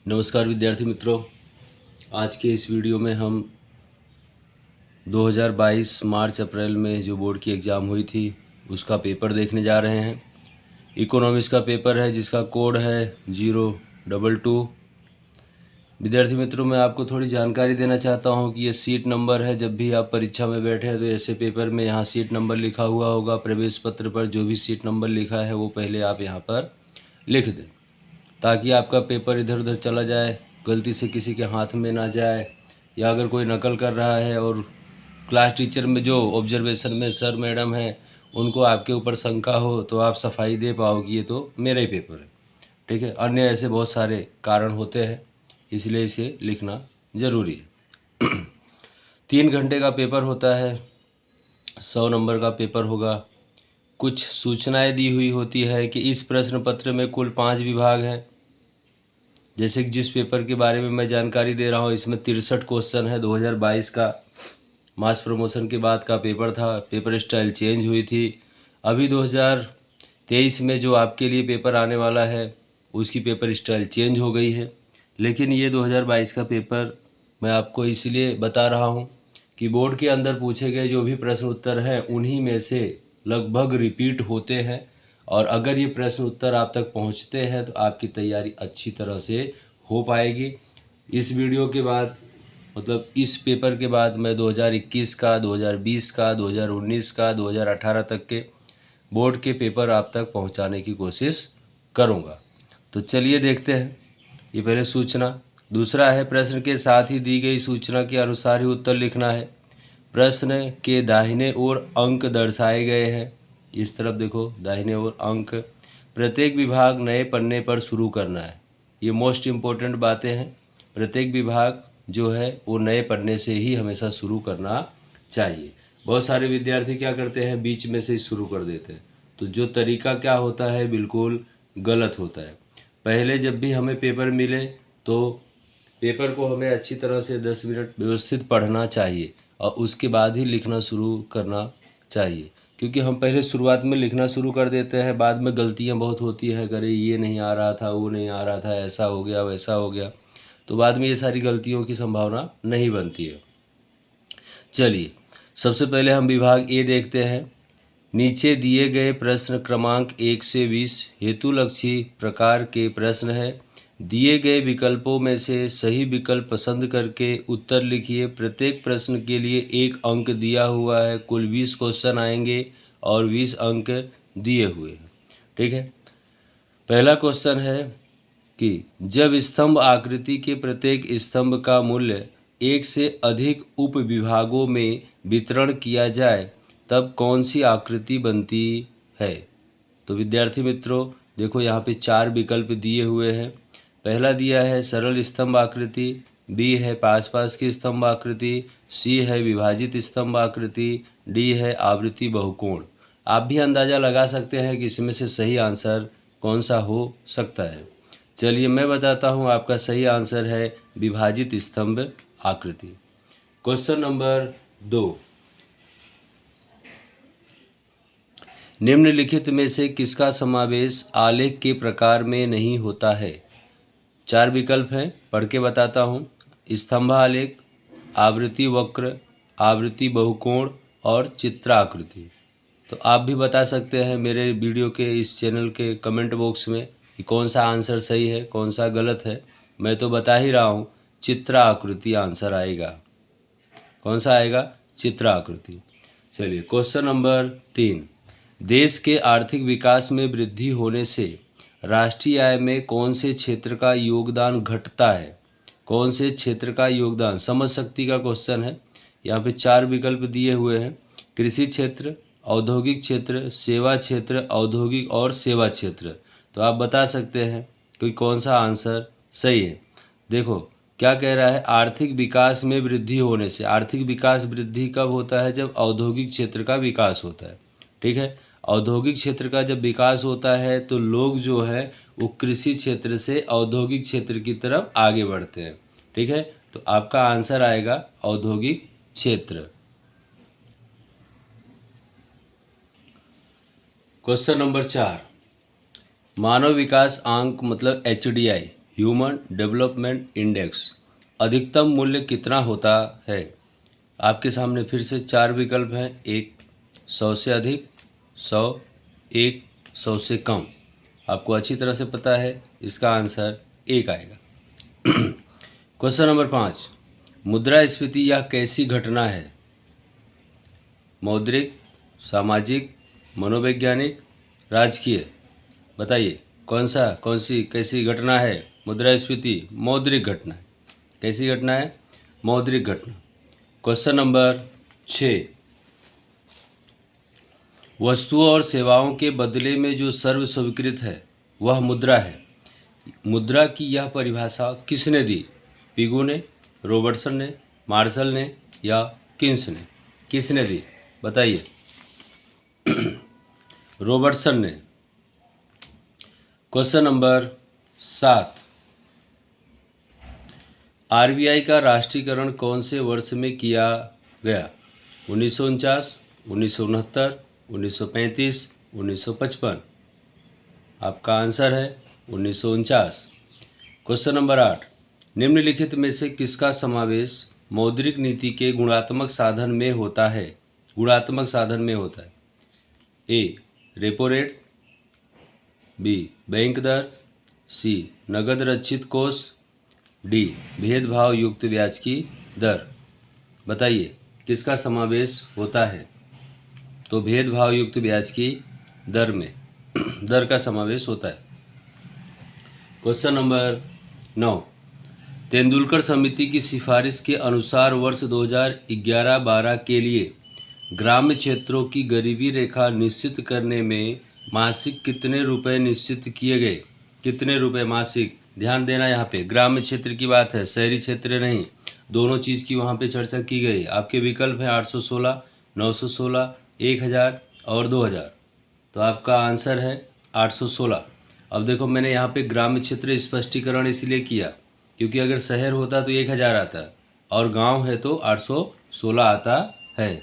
नमस्कार विद्यार्थी मित्रों। आज के इस वीडियो में हम 2022 मार्च अप्रैल में जो बोर्ड की एग्ज़ाम हुई थी उसका पेपर देखने जा रहे हैं। इकोनॉमिक्स का पेपर है जिसका कोड है 022। विद्यार्थी मित्रों, मैं आपको थोड़ी जानकारी देना चाहता हूं कि ये सीट नंबर है। जब भी आप परीक्षा में बैठे हैं तो ऐसे पेपर में यहाँ सीट नंबर लिखा हुआ होगा। प्रवेश पत्र पर जो भी सीट नंबर लिखा है वो पहले आप यहाँ पर लिख दें, ताकि आपका पेपर इधर उधर चला जाए, गलती से किसी के हाथ में ना जाए, या अगर कोई नकल कर रहा है और क्लास टीचर में जो ऑब्जर्वेशन में सर मैडम हैं उनको आपके ऊपर शंका हो तो आप सफाई दे पाओ कि ये तो मेरा ही पेपर है। ठीक है, अन्य ऐसे बहुत सारे कारण होते हैं, इसलिए इसे लिखना ज़रूरी है। 3 घंटे का पेपर होता है, 100 नंबर का पेपर होगा। कुछ सूचनाएं दी हुई होती है कि इस प्रश्न पत्र में कुल 5 विभाग हैं। जैसे कि जिस पेपर के बारे में मैं जानकारी दे रहा हूँ इसमें 63 क्वेश्चन है। 2022 का मास प्रमोशन के बाद का पेपर था। पेपर स्टाइल चेंज हुई थी। अभी 2023 में जो आपके लिए पेपर आने वाला है उसकी पेपर स्टाइल चेंज हो गई है। लेकिन ये 2022 का पेपर मैं आपको इसलिए बता रहा हूँ कि बोर्ड के अंदर पूछे गए जो भी प्रश्न उत्तर हैं उन्हीं में से लगभग रिपीट होते हैं, और अगर ये प्रश्न उत्तर आप तक पहुंचते हैं तो आपकी तैयारी अच्छी तरह से हो पाएगी। इस वीडियो के बाद, मतलब इस पेपर के बाद, मैं 2021 का, 2020 का, 2019 का, 2018 तक के बोर्ड के पेपर आप तक पहुंचाने की कोशिश करूंगा। तो चलिए देखते हैं। ये पहले सूचना। दूसरा है, प्रश्न के साथ ही दी गई सूचना के अनुसार ही उत्तर लिखना है। प्रश्न के दाहिने ओर अंक दर्शाए गए हैं। इस तरफ देखो, दाहिने ओर अंक। प्रत्येक विभाग नए पन्ने पर शुरू करना है। ये मोस्ट इम्पोर्टेंट बातें हैं। प्रत्येक विभाग जो है वो नए पन्ने से ही हमेशा शुरू करना चाहिए। बहुत सारे विद्यार्थी क्या करते हैं, बीच में से ही शुरू कर देते हैं, तो जो तरीका क्या होता है बिल्कुल गलत होता है। पहले जब भी हमें पेपर मिले तो पेपर को हमें अच्छी तरह से 10 मिनट व्यवस्थित पढ़ना चाहिए और उसके बाद ही लिखना शुरू करना चाहिए। क्योंकि हम पहले शुरुआत में लिखना शुरू कर देते हैं, बाद में गलतियां बहुत होती हैं। अरे ये नहीं आ रहा था, वो नहीं आ रहा था, ऐसा हो गया, वैसा हो गया, तो बाद में ये सारी गलतियों की संभावना नहीं बनती है। चलिए, सबसे पहले हम विभाग ए देखते हैं। नीचे दिए गए प्रश्न क्रमांक 1 से 20 हेतुलक्षी प्रकार के प्रश्न हैं। दिए गए विकल्पों में से सही विकल्प पसंद करके उत्तर लिखिए। प्रत्येक प्रश्न के लिए 1 अंक दिया हुआ है। कुल 20 क्वेश्चन आएंगे और 20 अंक दिए हुए हैं। ठीक है। पहला क्वेश्चन है कि जब स्तंभ आकृति के प्रत्येक स्तंभ का मूल्य 1 से अधिक उप विभागों में वितरण किया जाए तब कौन सी आकृति बनती है। तो विद्यार्थी मित्रों देखो, यहाँ पे 4 विकल्प दिए हुए हैं। पहला दिया है सरल स्तंभ आकृति, बी है पास पास की स्तंभ आकृति, सी है विभाजित स्तंभ आकृति, डी है आवृत्ति बहुकोण। आप भी अंदाज़ा लगा सकते हैं कि इसमें से सही आंसर कौन सा हो सकता है। चलिए मैं बताता हूँ, आपका सही आंसर है विभाजित स्तंभ आकृति। क्वेश्चन नंबर 2, निम्नलिखित में से किसका समावेश आलेख के प्रकार में नहीं होता है। 4 विकल्प हैं, पढ़ के बताता हूँ। स्तंभालेख, आवृत्ति वक्र, आवृत्ति बहुकोण और चित्राकृति। तो आप भी बता सकते हैं मेरे वीडियो के इस चैनल के कमेंट बॉक्स में कि कौन सा आंसर सही है, कौन सा गलत है। मैं तो बता ही रहा हूँ, चित्राकृति आंसर आएगा। कौन सा आएगा? चित्राकृति। चलिए क्वेश्चन नंबर 3, देश के आर्थिक विकास में वृद्धि होने से राष्ट्रीय आय में कौन से क्षेत्र का योगदान घटता है। कौन से क्षेत्र का योगदान, समझ शक्ति का क्वेश्चन है। यहाँ पे 4 विकल्प दिए हुए हैं। कृषि क्षेत्र, औद्योगिक क्षेत्र, सेवा क्षेत्र, औद्योगिक और सेवा क्षेत्र। तो आप बता सकते हैं कि कौन सा आंसर सही है। देखो क्या कह रहा है, आर्थिक विकास में वृद्धि होने से। आर्थिक विकास वृद्धि कब होता है? जब औद्योगिक क्षेत्र का विकास होता है। ठीक है, औद्योगिक क्षेत्र का जब विकास होता है तो लोग जो है वो कृषि क्षेत्र से औद्योगिक क्षेत्र की तरफ आगे बढ़ते हैं। ठीक है, तो आपका आंसर आएगा औद्योगिक क्षेत्र। क्वेश्चन नंबर 4, मानव विकास आंक मतलब HDI, ह्यूमन डेवलपमेंट इंडेक्स, अधिकतम मूल्य कितना होता है? आपके सामने फिर से 4 विकल्प हैं। 1 100 से अधिक, 100, 1 100 से कम। आपको अच्छी तरह से पता है, इसका आंसर 1 आएगा। क्वेश्चन नंबर 5, मुद्रास्फीति यह कैसी घटना है? मौद्रिक, सामाजिक, मनोवैज्ञानिक, राजकीय। बताइए कौन सी कैसी घटना है? मुद्रास्फीति मौद्रिक घटना है। कैसी घटना है? मौद्रिक घटना। क्वेश्चन नंबर 6, वस्तुओं और सेवाओं के बदले में जो सर्व स्वीकृत है वह मुद्रा है। मुद्रा की यह परिभाषा किसने दी? पिगू ने, रॉबर्टसन ने, मार्शल ने या किन्स ने? किसने दी? बताइए। रॉबर्टसन ने। क्वेश्चन नंबर 7, आरबीआई का राष्ट्रीयकरण कौन से वर्ष में किया गया? 1949, 1969, 1935, 1955। आपका आंसर है 1949। क्वेश्चन नंबर 8, निम्नलिखित में से किसका समावेश मौद्रिक नीति के गुणात्मक साधन में होता है? गुणात्मक साधन में होता है। ए रेपो रेट, बी बैंक दर, सी नगद रक्षित कोष, डी भेदभाव युक्त ब्याज की दर। बताइए किसका समावेश होता है? तो भेदभाव युक्त ब्याज की दर में दर का समावेश होता है। क्वेश्चन नंबर 9, तेंदुलकर समिति की सिफारिश के अनुसार वर्ष 2011-12 के लिए ग्राम्य क्षेत्रों की गरीबी रेखा निश्चित करने में मासिक कितने रुपए निश्चित किए गए? कितने रुपए मासिक? ध्यान देना, यहाँ पे ग्राम्य क्षेत्र की बात है, शहरी क्षेत्र नहीं। दोनों चीज़ की वहाँ पे चर्चा की गई। आपके विकल्प है 816, 916, 1000 और 2000। तो आपका आंसर है 816। अब देखो मैंने यहाँ पे ग्राम्य क्षेत्र स्पष्टीकरण इसलिए किया क्योंकि अगर शहर होता तो 1000 आता और गांव है तो 816 आता है।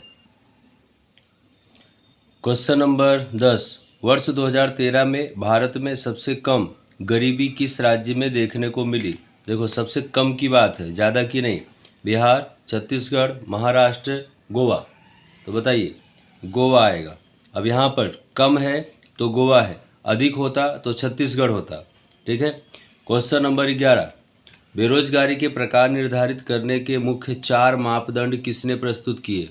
क्वेश्चन नंबर 10, वर्ष 2013 में भारत में सबसे कम गरीबी किस राज्य में देखने को मिली? देखो सबसे कम की बात है, ज़्यादा की नहीं। बिहार, छत्तीसगढ़, महाराष्ट्र, गोवा। तो बताइए गोवा आएगा। अब यहाँ पर कम है तो गोवा है, अधिक होता तो छत्तीसगढ़ होता। ठीक है। क्वेश्चन नंबर 11, बेरोजगारी के प्रकार निर्धारित करने के मुख्य 4 मापदंड किसने प्रस्तुत किए?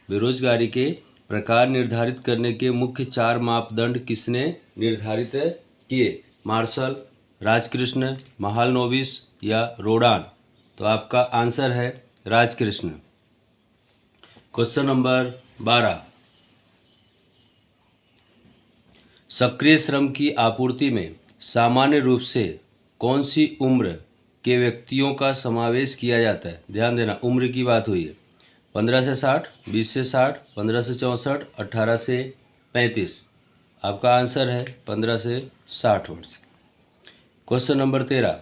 बेरोजगारी के प्रकार निर्धारित करने के मुख्य 4 मापदंड किसने निर्धारित किए? मार्शल, राजकृष्ण, महालनोबिस या रोडान? तो आपका आंसर है राजकृष्ण। क्वेश्चन नंबर 12, सक्रिय श्रम की आपूर्ति में सामान्य रूप से कौन सी उम्र के व्यक्तियों का समावेश किया जाता है? ध्यान देना, उम्र की बात हुई है। 15 से 60, 20 से 60, 15 से 64, 18 से 35। आपका आंसर है 15 से 60 वर्ष। क्वेश्चन नंबर 13,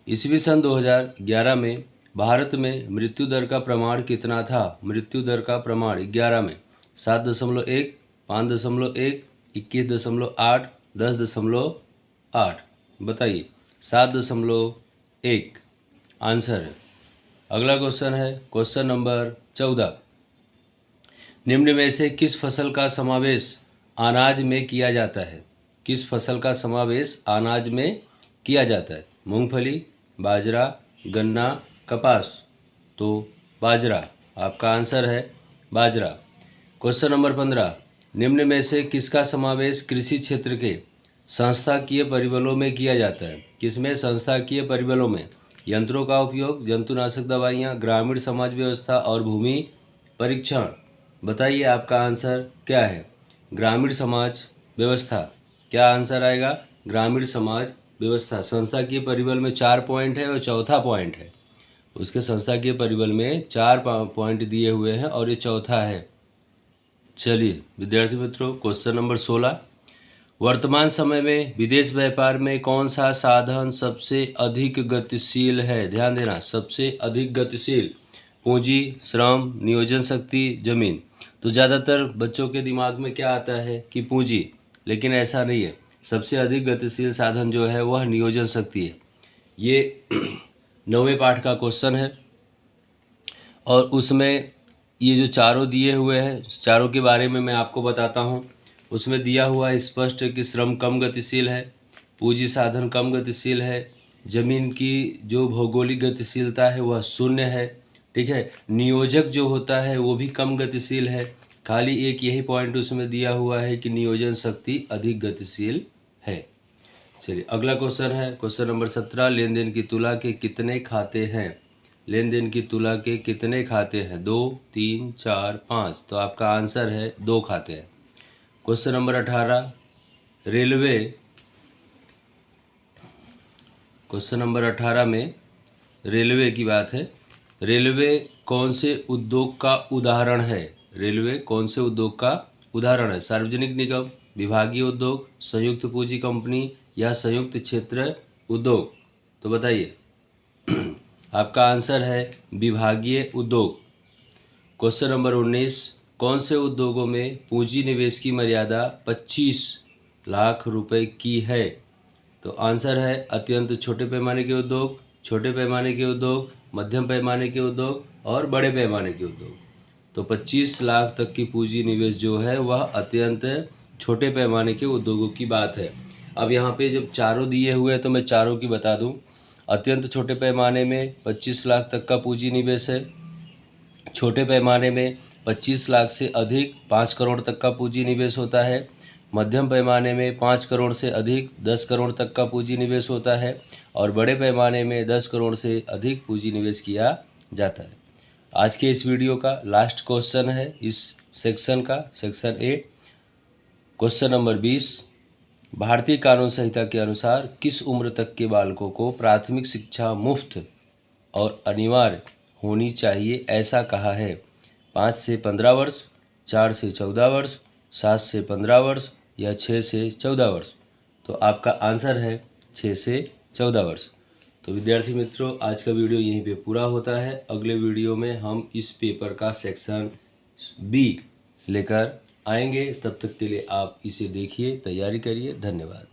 ईस्वी सन 2011 में भारत में मृत्यु दर का प्रमाण कितना था? मृत्यु दर का प्रमाण 11 में 7.1, 5.1, 21.8, 10.8। बताइए 7.1 आंसर है। अगला क्वेश्चन है क्वेश्चन नंबर 14, निम्न में से किस फसल का समावेश अनाज में किया जाता है? किस फसल का समावेश अनाज में किया जाता है? मूंगफली, बाजरा, गन्ना, कपास? तो बाजरा। आपका आंसर है बाजरा। क्वेश्चन नंबर 15, निम्न में से किसका समावेश कृषि क्षेत्र के संस्थाकीय परिबलों में किया जाता है? किसमें? संस्थाकीय परिबलों में यंत्रों का उपयोग, जंतुनाशक दवाइयाँ, ग्रामीण समाज व्यवस्था और भूमि परीक्षण। बताइए आपका आंसर क्या है? ग्रामीण समाज व्यवस्था। क्या आंसर आएगा? ग्रामीण समाज व्यवस्था। संस्थाकीय परिबल में 4 पॉइंट है और चौथा पॉइंट है। उसके संस्थाकीय परिबल में 4 पॉइंट दिए हुए हैं और ये चौथा है। चलिए विद्यार्थी मित्रों, क्वेश्चन नंबर 16, वर्तमान समय में विदेश व्यापार में कौन सा साधन सबसे अधिक गतिशील है? ध्यान देना, सबसे अधिक गतिशील। पूंजी, श्रम, नियोजन शक्ति, जमीन। तो ज़्यादातर बच्चों के दिमाग में क्या आता है कि पूंजी, लेकिन ऐसा नहीं है। सबसे अधिक गतिशील साधन जो है वह नियोजन शक्ति है। ये 9वें पाठ का क्वेश्चन है और उसमें ये जो चारों दिए हुए हैं, चारों के बारे में मैं आपको बताता हूँ। उसमें दिया हुआ है स्पष्ट है कि श्रम कम गतिशील है, पूंजी साधन कम गतिशील है, जमीन की जो भौगोलिक गतिशीलता है वह शून्य है, ठीक है। नियोजक जो होता है वो भी कम गतिशील है। खाली एक यही पॉइंट उसमें दिया हुआ है कि नियोजन शक्ति अधिक गतिशील है। चलिए अगला क्वेश्चन है क्वेश्चन नंबर 17। लेन देन की तुला के कितने खाते हैं? लेन देन की तुला के कितने खाते हैं? 2, 3, 4, 5। तो आपका आंसर है 2 खाते हैं। Question number 18 railway, question number 18 में रेलवे की बात है। रेलवे कौन से उद्योग का उदाहरण है? रेलवे कौन से उद्योग का उदाहरण है? सार्वजनिक निगम, विभागीय उद्योग, संयुक्त पूंजी कंपनी या संयुक्त क्षेत्र उद्योग? तो बताइए। आपका आंसर है विभागीय उद्योग। क्वेश्चन नंबर 19 कौन से उद्योगों में पूंजी निवेश की मर्यादा 25 लाख रुपए की है? तो आंसर है अत्यंत छोटे पैमाने के उद्योग, छोटे पैमाने के उद्योग, मध्यम पैमाने के उद्योग और बड़े पैमाने के उद्योग। तो 25 लाख तक की पूंजी निवेश जो है वह अत्यंत छोटे पैमाने के उद्योगों की बात है। अब यहाँ पे जब चारों दिए हुए हैं तो मैं चारों की बता दूँ। अत्यंत छोटे पैमाने में 25 लाख तक का पूंजी निवेश है। छोटे पैमाने में 25 लाख से अधिक 5 करोड़ तक का पूंजी निवेश होता है। मध्यम पैमाने में 5 करोड़ से अधिक 10 करोड़ तक का पूंजी निवेश होता है और बड़े पैमाने में 10 करोड़ से अधिक पूंजी निवेश किया जाता है। आज के इस वीडियो का लास्ट क्वेश्चन है इस सेक्शन का, सेक्शन 8, क्वेश्चन नंबर 20। भारतीय कानून संहिता के अनुसार किस उम्र तक के बालकों को प्राथमिक शिक्षा मुफ्त और अनिवार्य होनी चाहिए ऐसा कहा है? 5 से 15 वर्ष, 4 से 14 वर्ष, 7 से 15 वर्ष या 6 से 14 वर्ष? तो आपका आंसर है 6 से 14 वर्ष। तो विद्यार्थी मित्रों आज का वीडियो यहीं पे पूरा होता है। अगले वीडियो में हम इस पेपर का सेक्शन बी लेकर आएंगे। तब तक के लिए आप इसे देखिए, तैयारी करिए। धन्यवाद।